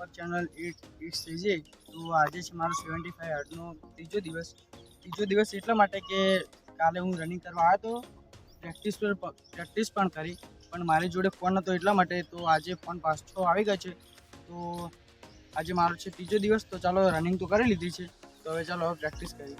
પર channel it's easy. તો આજે છે મારો 75 હાર્ટનો ત્રીજો દિવસ એટલા માટે કે કાલે હું રનિંગ કરવા આવ્યો હતો, પ્રેક્ટિસ પણ કરી, પણ મારી જોડે ફોન હતો એટલા માટે તો આજે ફોન પાછો આવી ગયો છે। તો આજે મારો છે ત્રીજો દિવસ, તો ચાલો રનિંગ તો કરી લીધી છે, તો હવે ચાલો હવે પ્રેક્ટિસ કરીએ।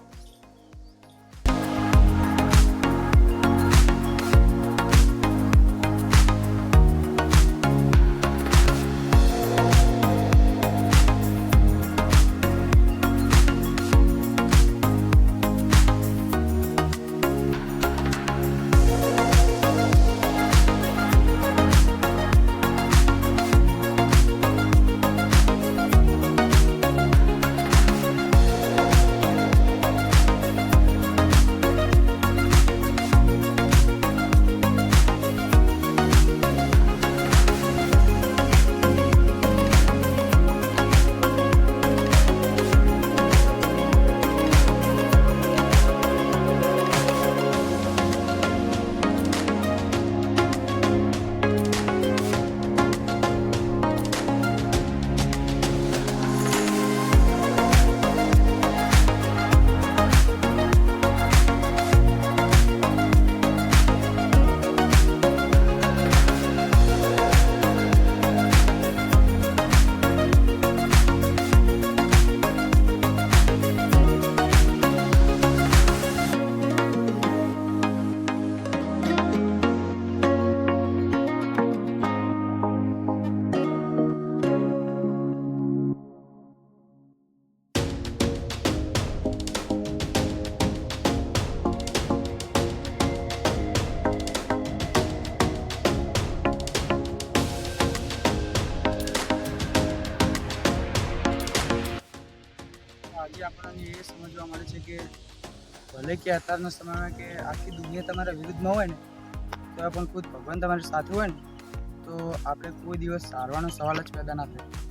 આજે આપણને એ સમજવા મળે છે કે ભલે કે અત્યારના સમયમાં કે આખી દુનિયા તમારા વિરુદ્ધમાં હોય ને, તો પણ ખુદ ભગવાન તમારી સાથે હોય ને, તો આપણે કોઈ દિવસ હારવાનો સવાલ જ પેદા ના થાય।